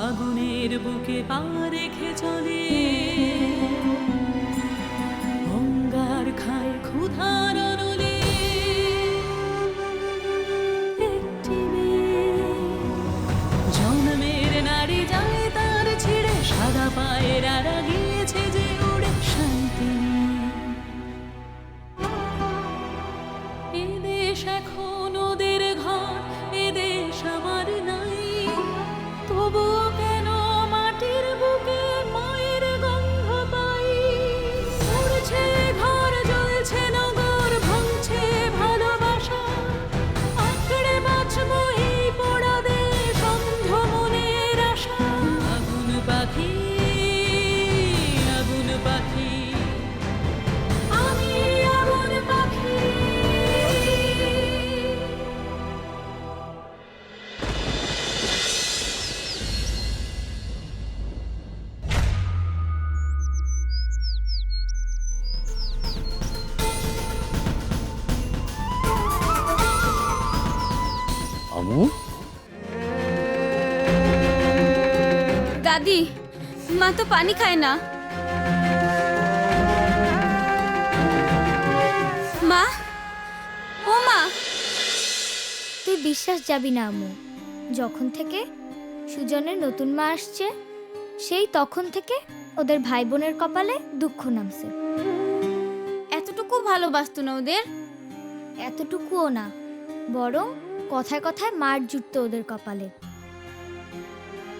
আগুনের বুকে পা রেখে চলে, অঙ্গার খায় ক্ষুধার অনলে। একটি মেয়ে জন্মের নারী যায় তার ছিঁড়ে, সাদা পায়ের আড়া গিয়েছে যে উড়ে শান্তি নিয়ে। এ দেশ এখন ওদের ঘর, এ দেশ আমার নাই, তবুও কেন মাটির বুকে মায়ের গন্ধ পাই। উড়ছে ঘর, জ্বলছে নগর, ভাঙছে ভালোবাসা, আঁকড়ে বাঁচবো এই পোড়া দেশ, অন্ধ মনের আশা। আগুন পাখি, আগুন পাখি, আমি আগুন পাখি। আমু, দাদি, মা তো পানি খায় না। মা, ও মা, তুই বিশ্বাস যাবি না আম্মু, যখন থেকে সুজনের নতুন মা আসছে সেই তখন থেকে ওদের ভাই বোনের কপালে দুঃখ নামছে। এতটুকু ভালোবাসতো না ওদের? এতটুকুও না, বরং কথায় কথায় মার জুটতো ওদের কপালে।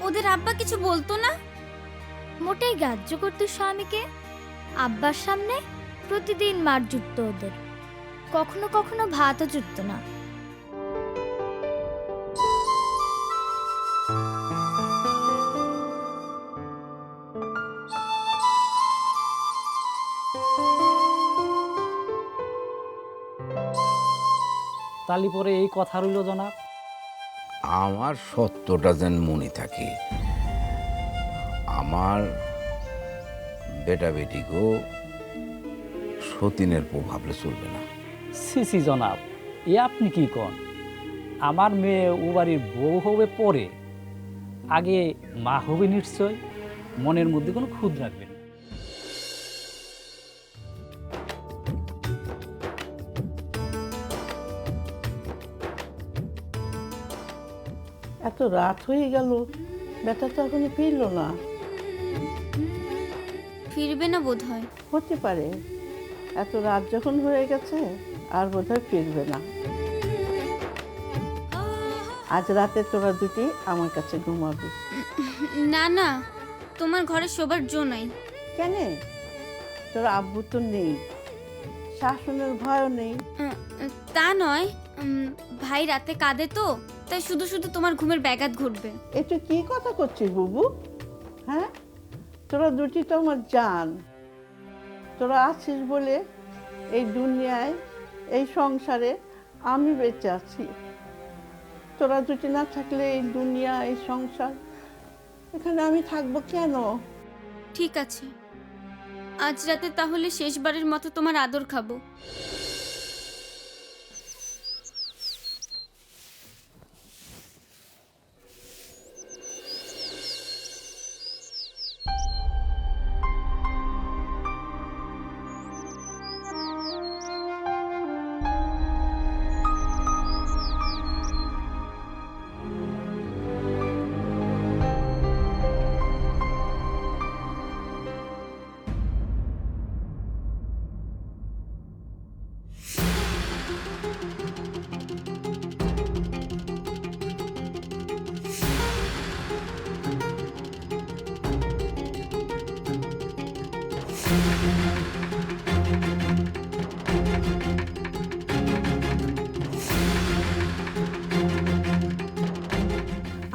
ওদের আব্বা কিছু বলতো না? মোটেই গ্রাহ্য করতো স্বামীকে। আব্বার সামনে প্রতিদিন মার জুটতো ওদের, কখনো কখনো ভাতও জুটতো না। তালি পরে এই কথা রইল জনাব। আমার সত্যটা যেন মনে থাকে। আমার বেটা বেটিকেও সতীনের পো ভাবলে চলবে না। সিসি জনাব, এ আপনি কি কন? আমার মেয়ে ও বাড়ির বউ হবে পরে, আগে মা হবে নিশ্চয়। মনের মধ্যে কোনো খুঁত রাখবেন না। এত রাত হয়ে গেল, বেটা তো এখনো ফিরল না। ফিরবে না বোধ হয়। হতে পারে, এত রাত যখন হয়ে গেছে আর বোধহয় ফিরবে না। আজ রাতে তোরা দুটি আমার কাছে ঘুমাবি। না না, তোমার ঘরে শোবার জো নাই। কেন? তোরা আব্বু তো নেই, শাসনের ভয়ও নেই। তা নয়, ভাই রাতে কাঁদে তো, তাই শুধু শুধু তোমার ঘুমের ব্যাঘাত ঘটবে। এটা কি কথা করছিস বুবু? হ্যাঁ, তোরা দুটি তো আমার জান। তোরা আছিস বলে এই দুনিয়ায়, এই সংসারে আমি বেঁচে আছি। তোরা দুটি না থাকলে এই দুনিয়া, এই সংসার, এখানে আমি থাকবো কেন? ঠিক আছে, আজ রাতে তাহলে শেষবারের মতো তোমার আদর খাবো।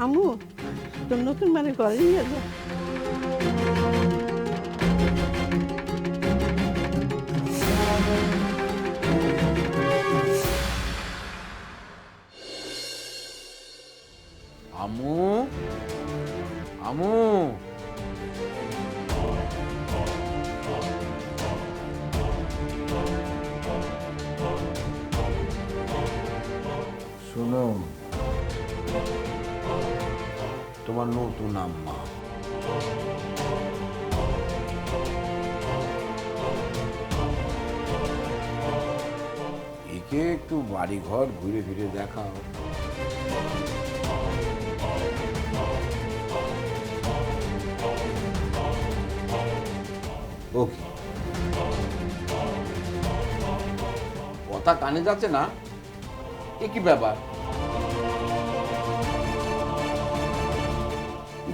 আম্মু, তোর নতুন মানে ঘরে নিয়ে যা। আমু, আমু, শোনো, তোমার নতুন আম্মা। একে একটু বাড়ি ঘর ঘুরে ফিরে দেখাও। ওকে, কথা কানে যাচ্ছে না, এ কি ব্যাপার?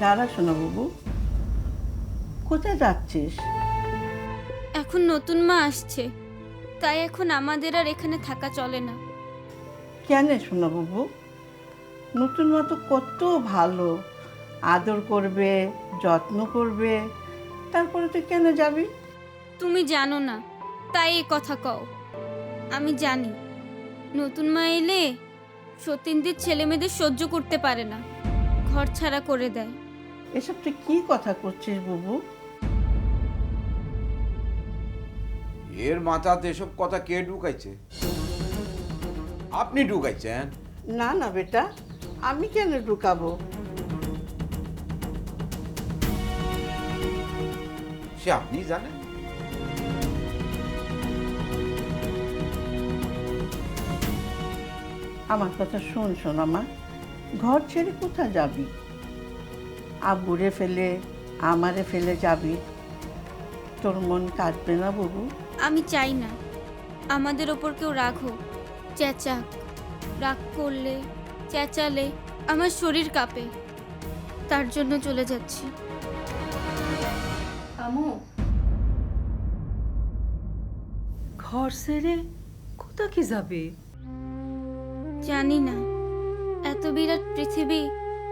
দাঁড়া শোনা বাবু, কোথায় যাচ্ছিস? এখন নতুন মা আসছে, তাই এখন আমাদের আর এখানে থাকা চলে না। কেন শোনা বাবু? নতুন মা তো কত ভালো, আদর করবে, যত্ন করবে, তারপরে তুই কেন যাবি? তুমি জানো না, তাই এই কথা কও। আমি জানি নতুন মা এলে সতীনদের ছেলে মেয়েদের সহ্য করতে পারে না, ঘর ছাড়া করে দেয়। এসব তুই কি কথা করছিস বাবু? এর মাথাতে এসব কথা কে ঢুকাইছে? আপনি ঢুকাইছেন? না না বেটা, আমি কেন ঢুকাবো? সে আপনি জানেন। আমার কথা শোন সোনামা, ঘর ছেড়ে কোথায় যাবি? আব্বুরে ফেলে আমারে ফেলে যাবি? তোর মন কাঁদবে না বাবু? আমি চাই না আমাদের ওপর কেউ রাগ হোক, চেঁচাক। রাগ করলে, চেঁচালে আমার শরীর কাঁপে, তার জন্য চলে যাচ্ছি। আমু, ঘর ছেড়ে কোথা কি যাবে? জানি না, এত বিরাট পৃথিবী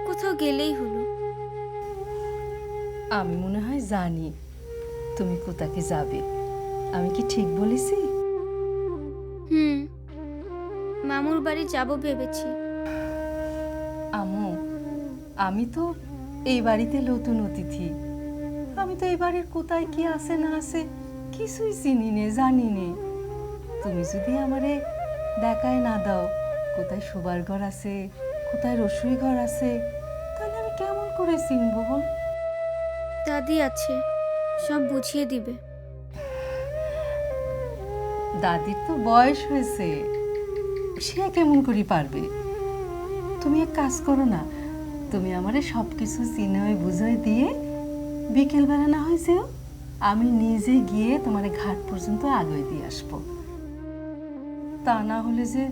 কোথাও গেলেই হলো। আমি মনে হয় জানি তুমি কোথাকে যাবে। আমি কি ঠিক বলেছি? মামুর বাড়ি যাব ভেবেছি। আমু, আমি তো এই বাড়িতে নতুন অতিথি। আমি তো এই বাড়ির কোথায় কি আছে না আছে কিছুই চিনি নে, জানি নে। তুমি যদি আমারে দেখায় না দাও কোথায় শোবার ঘর আছে, কোথায় রসুই ঘর আছে, তাহলে আমি কেমন করে চিনবো বল? দাদি আছে, সব বুঝিয়ে দিবে। দাদির তো বয়স হয়েছে, সে কেমন করে পারবে? তুমি এক কাজ করো না, তুমি আমারে সব কিছু চিনে বুঝাই দিয়ে বিকেলবেলা না হয় যেও, আমি নিজে গিয়ে তোমারে ঘাট পর্যন্ত আগে দিয়ে আসবো। তা না হলে যে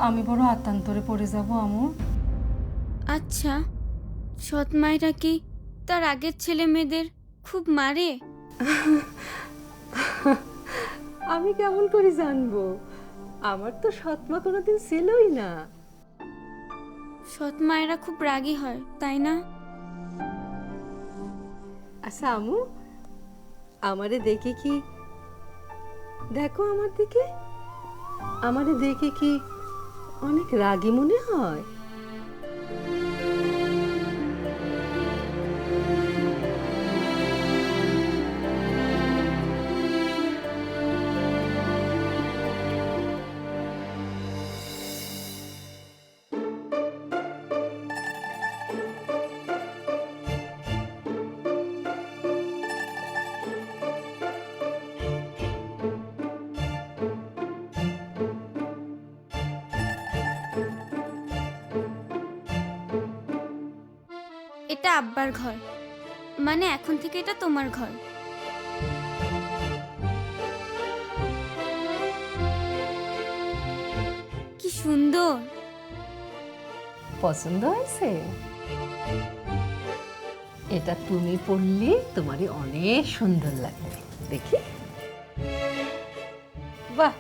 আমি বড় আতান্তরে পড়ে যাব আমু। আচ্ছা, সৎ মায়েরা কি তার আগের ছেলে মেয়েদের খুব মারে? আমি কেমন করে জানবো? আমার তো সৎমা কোনোদিন ছিলই না। সৎ মায়েরা খুব রাগী হয়, তাই না? আচ্ছা আমু, আমারে দেখে কি, দেখো আমার দিকে, আমারে দেখে কি অনেক রাগী মনে হয়? এটা আব্বার ঘর, মানে এখন থেকে এটা তোমার ঘর। কি সুন্দর! পছন্দ হয়েছে? এটা তুমি পড়লে তোমারই অনেক সুন্দর লাগবে, দেখি। বাহ,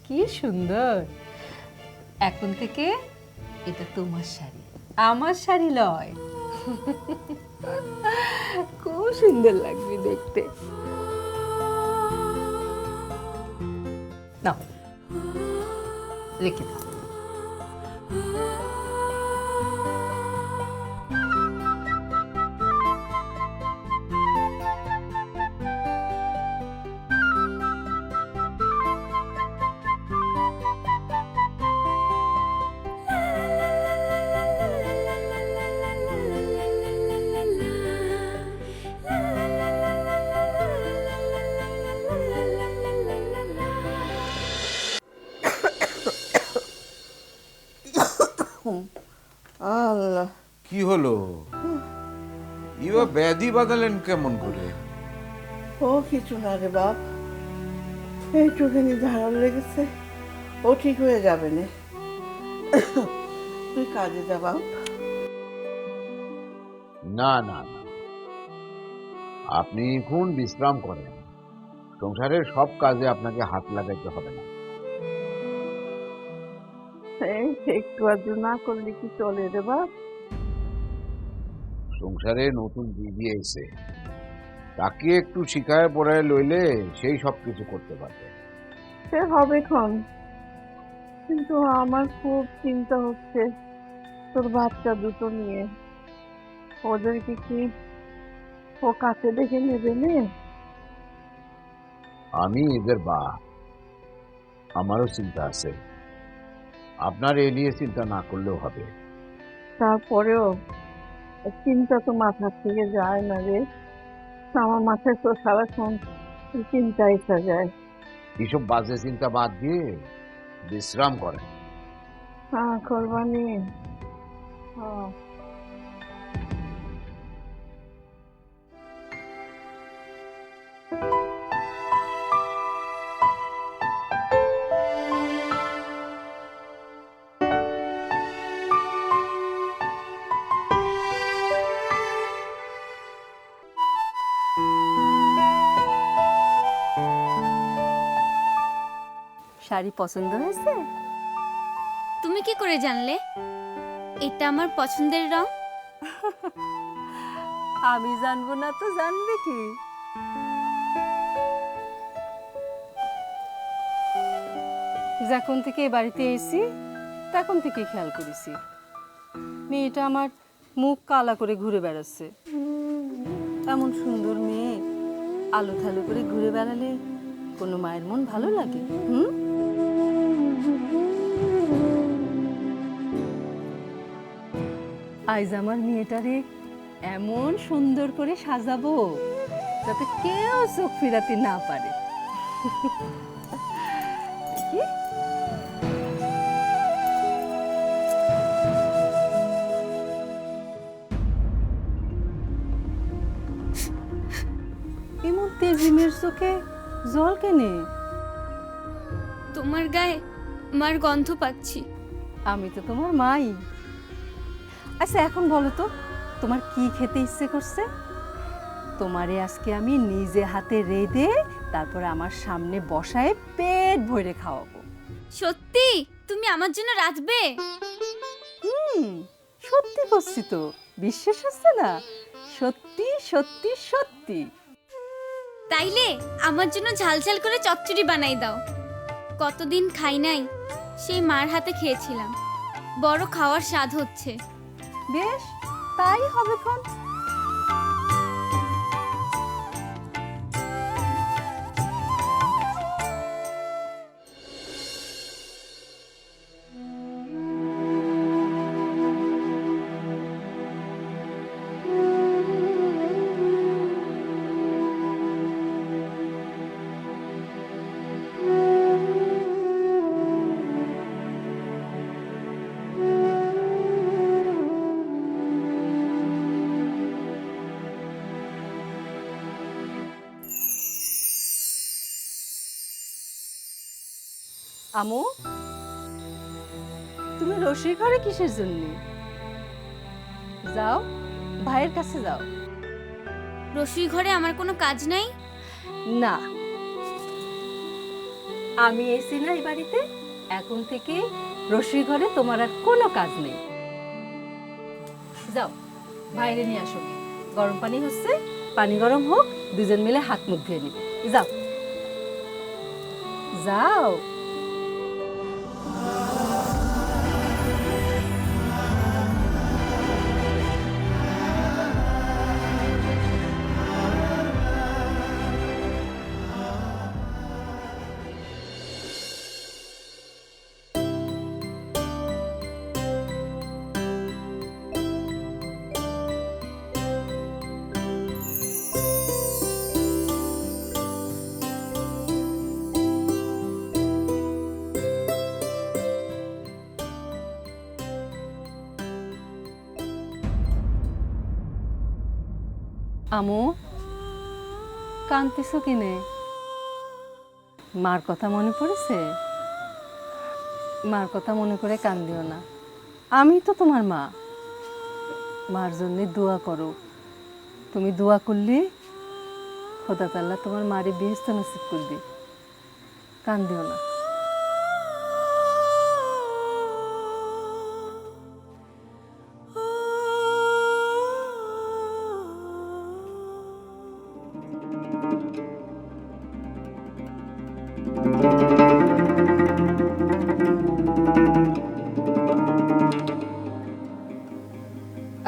কি সুন্দর! এখন থেকে এটা তোমার শাড়ি, আমার শাড়ি লয়। খুব সুন্দর লাগবে দেখতে। নাও, রেখে দাও। আল্লাহ, কি হলো? ইবা ব্যাধি বাঁধালেন কেমন করে? ও কিছু না রে বাপ, এইটুখানি ধারাল লেগেছে, ও ঠিক হয়ে যাবে না। তুই কাজে যা বাপ। না না না, আপনি এখন বিশ্রাম করেন। সংসারের সব কাজে আপনাকে হাত লাগাইতে হবে না। এই একটু আধটু না করলে কি চলে রে বাপ? সংসারে নতুন দিদি এসে তাকে একটু শিখায় পড়ায় লইলে সেই সব কিছু করতে পারবে। সে হবে ক্ষণ, কিন্তু আমার খুব চিন্তা হচ্ছে তোর বাচ্চা দুটো নিয়ে। ওদেরকে কি ও কাছে দেখে নেবে নে? আমি এদের বাপ, আমারও চিন্তা আছে। আপনার এ নিয়ে চিন্তা না করলেও হবে। তারপরেও চিন্তা তো মাথা থেকে যায় না রে। আমার মাথায় তো সারাক্ষণ চিন্তা এসে যায়। এইসব বাজে চিন্তা বাদ দিয়ে বিশ্রাম করেন। হ্যাঁ কোরবানি। হ্যাঁ শাড়ি পছন্দ হয়েছে? তুমি কি করে জানলে এটা আমার পছন্দের রং? আমি জানবো না তো জানবে কি? যখন থেকে এই বাড়িতে এসেছি তখন থেকে খেয়াল করেছি মেয়েটা আমার মুখ কালা করে ঘুরে বেড়াচ্ছে। এমন সুন্দর মেয়ে আলো থালো করে ঘুরে বেড়ালে কোনো মায়ের মন ভালো লাগে? হুম? আজ আমার মেয়েটারে এমন সুন্দর করে সাজাবো যাতে কেউ চোখ ফিরাতে না পারে। কি? এমন তেজিমের চোখে জল কেনে? তোমার গায়ে মার গন্ধ পাচ্ছি। আমি তো তোমার মাই। আচ্ছা এখন বলো তো তোমার কি খেতে ইচ্ছে করছে? তোমারে আজকে আমি নিজে হাতে রেঁধে তারপরে আমার সামনে বসায় পেট ভরে খাওয়াবো। সত্যি তুমি আমার জন্য রাঁধবে? সত্যি করছি তো, বিশ্বাস হচ্ছে না? সত্যি সত্যি সত্যি। তাইলে আমার জন্য ঝালঝাল করে চচ্চড়ি বানাই দাও। কতদিন খাই নাই, সেই মার হাতে খেয়েছিলাম, বড় খাওয়ার স্বাদ হচ্ছে। বেশ, তাই হবে খন। আমু, তুমি রসির ঘরে কিসের জন্য? যাও ভাইয়ের কাছে যাও। রসুই ঘরে আমার কোনো কাজ নাই? না, আমি এসি না এই বাড়িতে, এখন থেকে রসির ঘরে তোমার আর কোনো কাজ নেই। যাও বাইরে নিয়ে আসো, গরম পানি হচ্ছে, পানি গরম হোক, দুজন মিলে হাত মুখ ধুয়ে নিবে। যাও যাও। আমু, কাঁদতেছো কিনে? মার কথা মনে পড়েছে? মার কথা মনে করে কান্দিও না, আমি তো তোমার মা। মার জন্য দোয়া করো। তুমি দোয়া করলে খোদা তাআলা তোমার মারে বেহেশত নসিব করবে। কান্দিও না।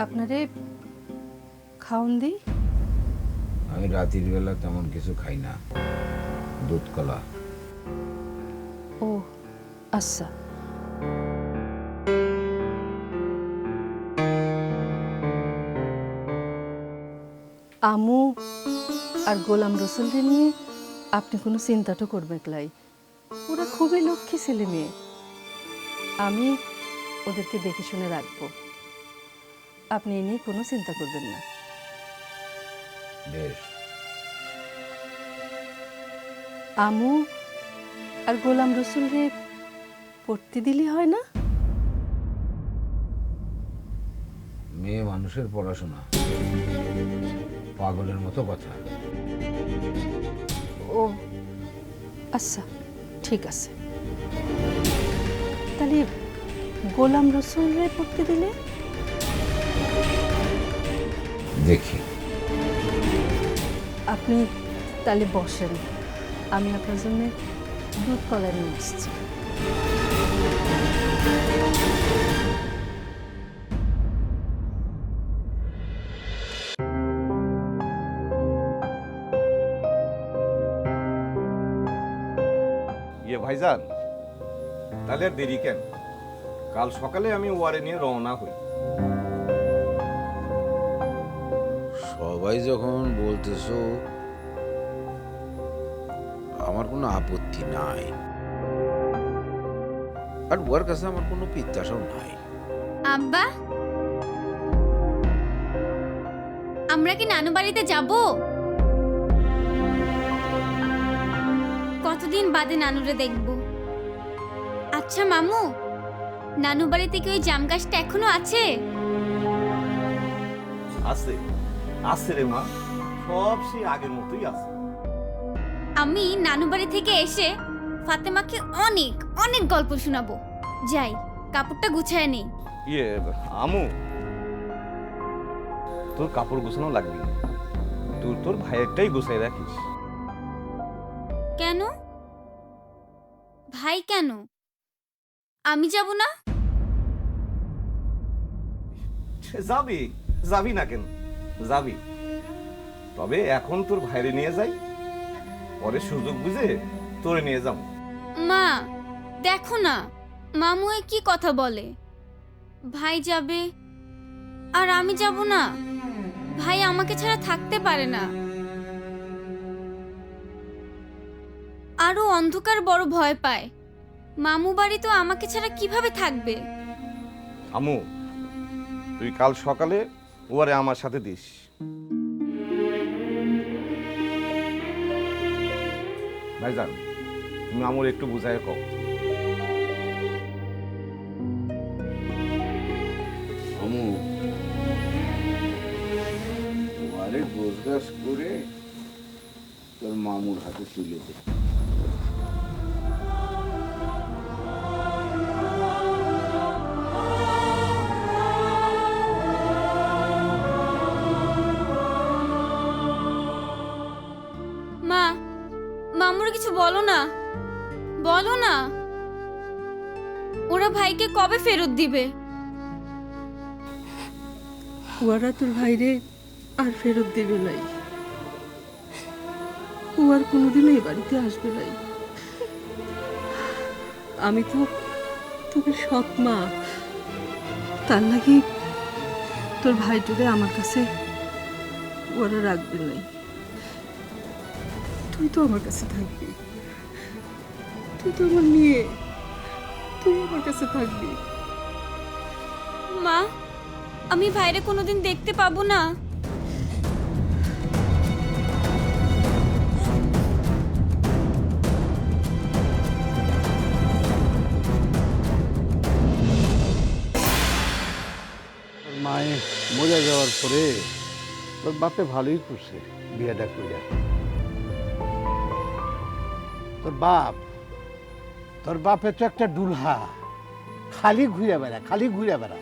আপনারে খাওন দিই। আমি রাতের বেলা তেমন কিছু খাই না, দুধ কলা। ও আচ্ছা। আমু আর গোলাম রসুলকে নিয়ে আপনি কোনো চিন্তাটা করবেন লাই। ওরা খুবই লক্ষ্মী ছেলে মেয়ে, আমি ওদেরকে দেখে শুনে রাখবো। আপনি এ নিয়ে কোনো চিন্তা করবেন না। বেশ। আমু আর গোলাম রসুলরে পড়তে দিলে হয় না? মেয়ে মানুষের পড়াশোনা পাগলের মতো কথা। ও আচ্ছা, ঠিক আছে। তাহলে গোলাম রসুলরে পড়তে দিলে? দেখি। আপনি তাহলে বসেন, আমি আপনার জন্য দুধ কলা নিয়ে আসছি। ভাইজান, তাহলে আর দেরি কেন? কাল সকালে আমি ওয়ারে নিয়ে রওনা হই। সবাই যখন বলতেছো, আমার কোনো আপত্তি নাই, আর ওর কাছে আমার কোনো পিত্তাসাও নাই। আব্বা, আমরা কি নানু বাড়িতে যাব? কতদিন বাদে নানুরে দেখব। আচ্ছা মামু, নানু বাড়িতে কি ওই জাম গাছটা এখনো আছে? আছে, আছে রে মা, সব সেই আগের মতোই আছে। আমি নানু বাড়ি থেকে এসে ফাতেমাকে অনেক অনেক গল্প শোনাবো। যাই, কাপড়টা গুছায় নেই। আমু, তোর কাপড় গোছানো লাগবে না, তুই তোর ভাইয়েরটাই গোছাই রাখিস। কেন ভাই, কেন আমি যাব না? যাবি, যাবি না কেন? যাবি, তবে এখন তোর ভাইরে নিয়ে যাই, পরে সুযোগ বুঝে তোরে নিয়ে যাব। মা দেখো না, মামু এ কি কথা বলে। ভাই যাবে আর আমি যাব না? ভাই আমাকে ছাড়া থাকতে পারে না। আরো অন্ধকার বড় ভয় পায়। মামু বাড়ি তো আমাকে ছাড়া কিভাবে থাকবে? আমু, তুই কাল সকালে ওয়ারে আমার সাথে দিস। ভাইজান, তুমি আমুর একটু বুঝায় কও। আমু, ওয়ারে গোছগাছ করে তোর মামুর হাতে তুলে দে। মা, মামুর কিছু বলো না, বলো না। ওরা ভাইকে কবে ফেরত দিবে? ওরা তোর ভাইরে আর ফেরত দেবে নাই, ও আর কোনোদিন এই বাড়িতে আসবে নাই। আমি তো তোদের সৎ মা, তার লাগি তোর ভাইটোরে আমার কাছে ওরা রাখবে নাই। তুই তো আমার কাছে থাকবি, তুই তো আমার মেয়ে, তুই আমার কাছে থাকবি। মা, আমি ভাইরে কোনোদিন দেখতে পাবো না? মরে যাওয়ার পরে তোর বাপে ভালোই করছে বিয়েটা কইরা। তোর বাপে তো একটা ডুলহা, খালি ঘুরে বেড়া, খালি ঘুরে বেড়া।